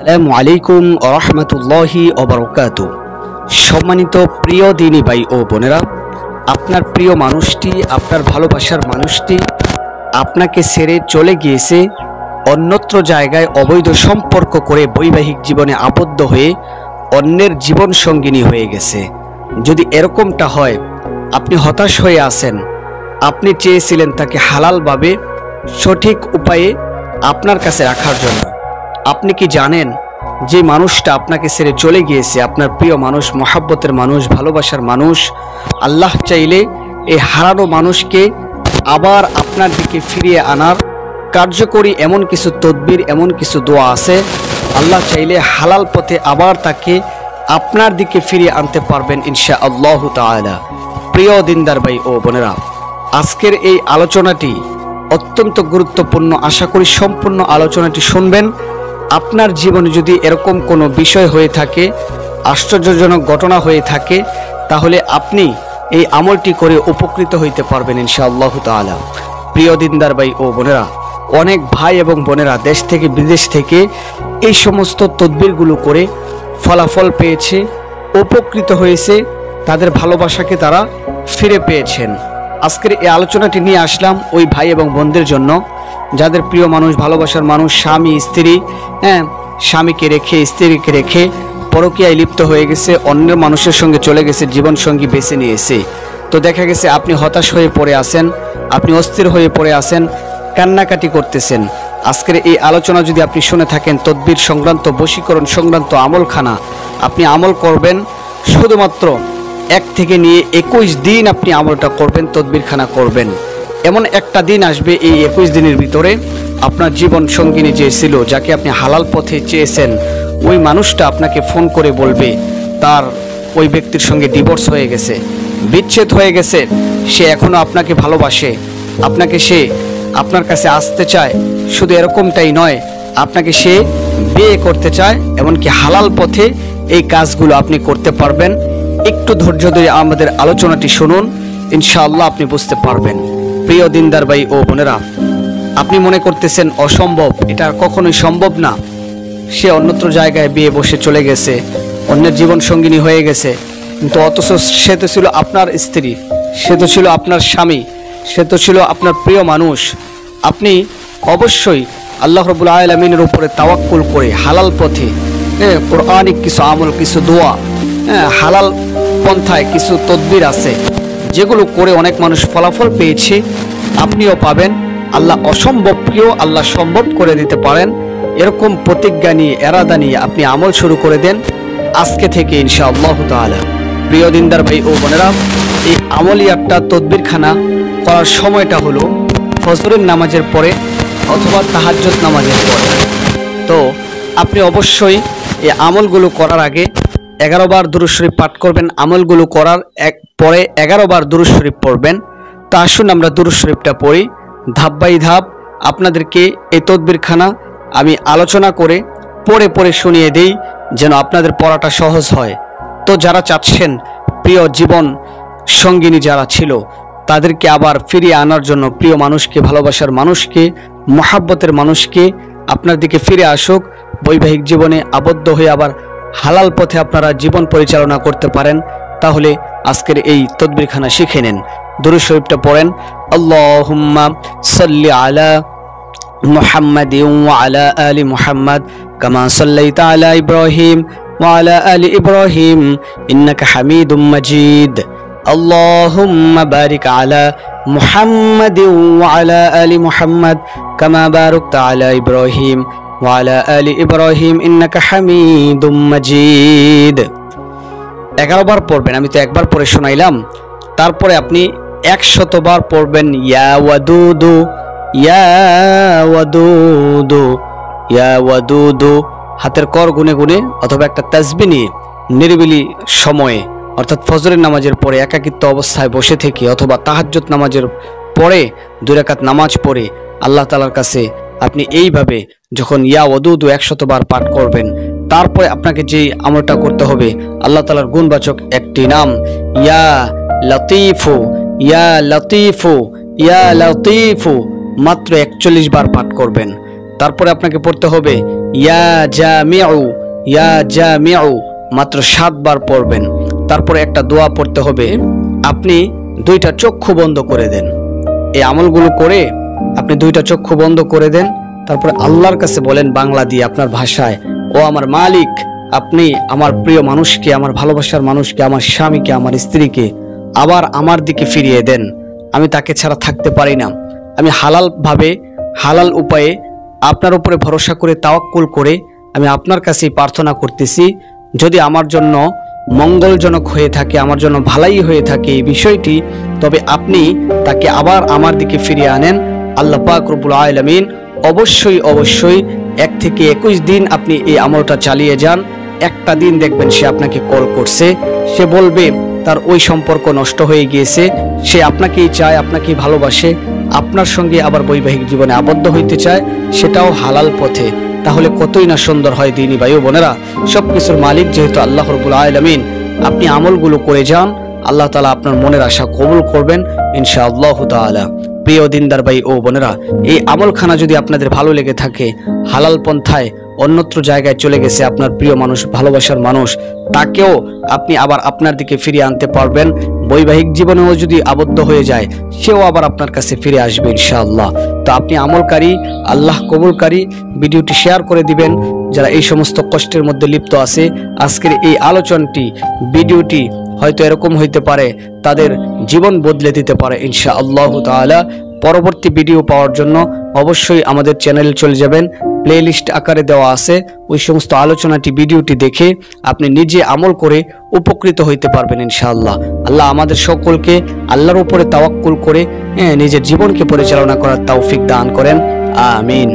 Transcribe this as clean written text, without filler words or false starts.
আসসালামু আলাইকুম ওয়া রাহমাতুল্লাহি ওয়া বারাকাতুহু। সম্মানিত প্রিয় দিনী ভাই ও বোনেরা, আপনার প্রিয় মানুষটি, আপনার ভালোবাসার মানুষটি আপনাকে ছেড়ে চলে গিয়েছে, অন্যত্র জায়গায় অবৈধ সম্পর্ক করে বৈবাহিক জীবনে আবদ্ধ হয়ে অন্যের জীবন সঙ্গিনী হয়ে গেছে। যদি এরকমটা হয়, আপনি হতাশ হয়ে আছেন, আপনি চেয়েছিলেন তাকে হালালভাবে সঠিক উপায়ে আপনার কাছে রাখার জন্য। আপনি কি জানেন যে মানুষটা আপনাকে ছেড়ে চলে গিয়েছে, আপনার প্রিয় মানুষ, মহাব্বতের মানুষ, ভালোবাসার মানুষ, আল্লাহ চাইলে এই হারানো মানুষকে আবার আপনার দিকে ফিরিয়ে আনার কার্যকরী এমন কিছু তদবির, এমন কিছু দোয়া আছে। আল্লাহ চাইলে হালাল পথে আবার তাকে আপনার দিকে ফিরিয়ে আনতে পারবেন ইনশাআল্লাহু তাআলা। প্রিয় দিনদার ভাই ও বোনেরা, আজকের এই আলোচনাটি অত্যন্ত গুরুত্বপূর্ণ। আশা করি সম্পূর্ণ আলোচনাটি শুনবেন। আপনার জীবনে যদি এরকম কোনো বিষয় হয়ে থাকে, আশ্চর্যজনক ঘটনা হয়ে থাকে, তাহলে আপনি এই আমলটি করে উপকৃত হইতে পারবেন ইনশাআল্লাহু তাআলা। প্রিয় দিনদার ভাই ও বোনেরা, অনেক ভাই এবং বোনেরা দেশ থেকে বিদেশ থেকে এই সমস্ত তদবিরগুলো করে ফলাফল পেয়েছে, উপকৃত হয়েছে, তাদের ভালোবাসাকে তারা ফিরে পেয়েছেন। আজকের এই আলোচনাটি নিয়ে আসলাম ওই ভাই এবং বোনদের জন্য যাদের প্রিয় মানুষ, ভালোবাসার মানুষ, স্বামী স্ত্রী, স্বামীকে রেখে, স্ত্রীকে রেখে পরকীয়ায় লিপ্ত হয়ে গেছে, অন্যের মানুষের সঙ্গে চলে গেছে, জীবনসঙ্গী বেছে নিয়েছে। তো দেখা গেছে আপনি হতাশ হয়ে পড়ে আছেন, আপনি অস্থির হয়ে পড়ে আছেন, কান্নাকাটি করতেছেন। আজকের এই আলোচনা যদি আপনি শুনে থাকেন, তদবির সংক্রান্ত, বশীকরণ সংক্রান্ত আমলখানা আপনি আমল করবেন। শুধুমাত্র 1 থেকে নিয়ে 21 দিন আপনি আমলটা করবেন, তদবিরখানা করবেন। এমন একটা দিন আসবে এই 21 দিনের ভিতরে, আপনার জীবন সঙ্গিনী যে ছিল, যাকে আপনি হালাল পথে চেয়েছেন, ওই মানুষটা আপনাকে ফোন করে বলবে তার ওই ব্যক্তির সঙ্গে ডিভোর্স হয়ে গেছে, বিচ্ছেদ হয়ে গেছে। সে এখনও আপনাকে ভালোবাসে, সে আপনার কাছে আসতে চায়। শুধু এরকমটাই নয়, আপনাকে সে বিয়ে করতে চায়। এমনকি হালাল পথে এই কাজগুলো আপনি করতে পারবেন। একটু ধৈর্য ধরে আমাদের আলোচনাটি শুনুন, ইনশাআল্লাহ আপনি বুঝতে পারবেন। প্রিয় দিনদার ভাই ও বোনেরা, আপনি মনে করতেছেন অসম্ভব, এটা কখনোই সম্ভব না। সে অন্যত্র জায়গায় বিয়ে বসে চলে গেছে, অন্যের জীবন সঙ্গিনী হয়ে গেছে, কিন্তু অথচ সে তো ছিল আপনার স্ত্রী, সে তো ছিল আপনার স্বামী, সে তো ছিল আপনার প্রিয় মানুষ। আপনি অবশ্যই আল্লাহ রাব্বুল আলামিনের উপরে তাওয়াক্কুল করে হালাল পথে, কোরআনিক কিছু আমল, কিছু দোয়া, হালাল পন্থায় কিছু তদবির আছে যেগুলো করে অনেক মানুষ ফলাফল পেয়েছে, আপনিও পাবেন। আল্লাহ অসম্ভবকেও আল্লাহ সম্ভব করে দিতে পারেন। এরকম প্রতিজ্ঞা নিয়ে, এরাদা নিয়ে আপনি আমল শুরু করে দেন আজকে থেকে ইনশাআল্লাহু তাআলা। প্রিয় দিনদার ভাই ও বোনেরা, এই আমলিয়াতটা, তদবিরখানা করার সময়টা হলো ফজরের নামাজের পরে অথবা তাহাজ্জুদ নামাজের পরে। তো আপনি অবশ্যই এই আমলগুলো করার আগে 11 বার দুরূদ শরীফ পাঠ করবেন। আমলগুলো করার পরে 11 বার দুরূদ শরীফ পড়বেন। তা আসুন আমরা দুরূদ শরীফটা পড়ি, ধাপ বাই ধাপ আপনাদেরকে এই তদবিরখানা আমি আলোচনা করে পড়ে পড়ে শুনিয়ে দেই, যেন আপনাদের পড়াটা সহজ হয়। তো যারা চাচ্ছেন প্রিয় জীবন সঙ্গিনী যারা ছিল তাদেরকে আবার ফিরিয়ে আনার জন্য, প্রিয় মানুষকে, ভালোবাসার মানুষকে, মহাব্বতের মানুষকে আপনার দিকে ফিরে আসুক, বৈবাহিক জীবনে আবদ্ধ হয়ে আবার হালাল পথে আপনারা জীবন পরিচালনা করতে পারেন, তাহলে আজকের এই তদবিরখানা শিখে নেন। দুরূদ শরীফটা পড়েন, আল্লাহুম্মা সাল্লি আলা মুহাম্মাদিন ওয়া আলা আলি মুহাম্মাদ কামা সাল্লাইতা আলা ইব্রাহিম ওয়া আলা আলি ইব্রাহিম ইন্নাকা হামিদুম মাজিদ। আল্লাহুম্মা বারিক আলা মুহাম্মাদিন ওয়া আলা আলি মুহাম্মাদ কামা বারাকতা আলা ইব্রাহিম ওয়া আলা আলি ইব্রাহিম ইন্নাকা হামিদুম মাজিদ। 11 বার পড়বেন। আমি তো একবার পড়ে শোনাইলাম, তারপরে আপনি 100 বার পড়বেন ইয়া ওয়াদুদু, ইয়া ওয়াদুদু, ইয়া ওয়াদুদু। হাতের কর গুনে গুনে অথবা একটা তাসবিহ নিয়ে নিরিবিলি সময়ে, অর্থাৎ ফজরের নামাজের পরে একাকিত্ব অবস্থায় বসে থেকে অথবা তাহাজ্জুদ নামাজের পরে 2 রাকাত নামাজ পড়ে আল্লাহ তাআলার কাছে আপনি এইভাবে যখন ইয়া ওয়াদুদু 100 বার পাঠ করবেন, তারপরে আপনাকে যে আমলটা করতে হবে, আল্লাহ তাআলার গুণবাচক একটি নাম ইয়া লতীফু, ইয়া লতীফু, ইয়া লতীফু মাত্র 41 বার পাঠ করবেন। তারপরে আপনাকে পড়তে হবে ইয়া জামিউ, ইয়া জামিউ মাত্র 7 বার পড়বেন। তারপরে একটা দোয়া পড়তে হবে। আপনি 2টা চক্ষু বন্ধ করে দেন। এই আমলগুলো করে আপনি 2টা চক্ষু বন্ধ করে দেন। তারপরে আল্লাহর কাছে বলেন বাংলা দিয়ে আপনার ভাষায়, ও আমার মালিক, আপনি আমার প্রিয় মানুষকে, আমার ভালোবাসার মানুষকে, আমার স্বামীকে, আমার স্ত্রীকে আবার আমার দিকে ফিরিয়ে দেন। আমি তাকে ছাড়া থাকতে পারি না। আমি হালালভাবে, হালাল উপায়ে আপনার উপরে ভরসা করে, তাওয়াক্কুল করে আমি আপনার কাছেই প্রার্থনা করতেছি। যদি আমার জন্য মঙ্গলজনক হয়ে থাকে, আমার জন্য ভালাই হয়ে থাকে এই বিষয়টি, তবে আপনি তাকে আবার আমার দিকে ফিরিয়ে আনেন। আল্লাহ পাক রব্বুল আলামিন অবশ্যই অবশ্যই 1 থেকে 21 দিন আপনি এই আমলটা চালিয়ে যান। একটা দিন দেখবেন সে আপনাকে কল করছে, সে বলবে তার ওই সম্পর্ক নষ্ট হয়ে গিয়েছে, সে আপনাকেই চায়, আপনাকেই ভালোবাসে, আপনার সঙ্গে আবার বৈবাহিক জীবনে আবদ্ধ হইতে চায়, সেটাও হালাল পথে। তাহলে কতই না সুন্দর হয় দিনী ভাই ও বোনেরা। সবকিছুর মালিক যেহেতু আল্লাহ রাব্বুল আলামিন, আপনি আমলগুলো করে যান, আল্লাহ তাআলা আপনার মনের আশা কবুল করবেন ইনশাআল্লাহ তাআলা। প্রিয় দিনদার ভাই ও বোনেরা, এই আমলখানা যদি আপনাদের ভালো লেগে থাকে, হালাল পন্থায় অন্যত্র জায়গায় চলে গেছে আপনার প্রিয় মানুষ, ভালোবাসার মানুষ, তাকেও আপনি আবার আপনার দিকে ফিরিয়ে আনতে পারবেন। বৈবাহিক জীবনেও যদি আবদ্ধ হয়ে যায়, সেও আবার আপনার কাছে ফিরে আসবে ইনশাআল্লাহ। তো আপনি আমলকারী, আল্লাহ কবুলকারী, ভিডিওটি শেয়ার করে দিবেন যারা এই সমস্ত কষ্টের মধ্যে লিপ্ত আছে। আজকের এই আলোচনাটি, ভিডিওটি হয়তো এরকম হইতে পারে তাদের জীবন বদলে দিতে পারে ইনশাআল্লাহ তাআলা। পরবর্তী ভিডিও পাওয়ার জন্য অবশ্যই আমাদের চ্যানেলে চলে যাবেন, প্লেলিস্ট আকারে দেওয়া আছে, ওই সমস্ত আলোচনাটি, ভিডিওটি দেখে আপনি নিজে আমল করে উপকৃত হইতে পারবেন ইনশাআল্লাহ। আল্লাহ আমাদের সকলকে আল্লাহর উপরে তাওয়াক্কুল করে নিজের জীবনকে পরিচালনা করার তৌফিক দান করেন, আমিন।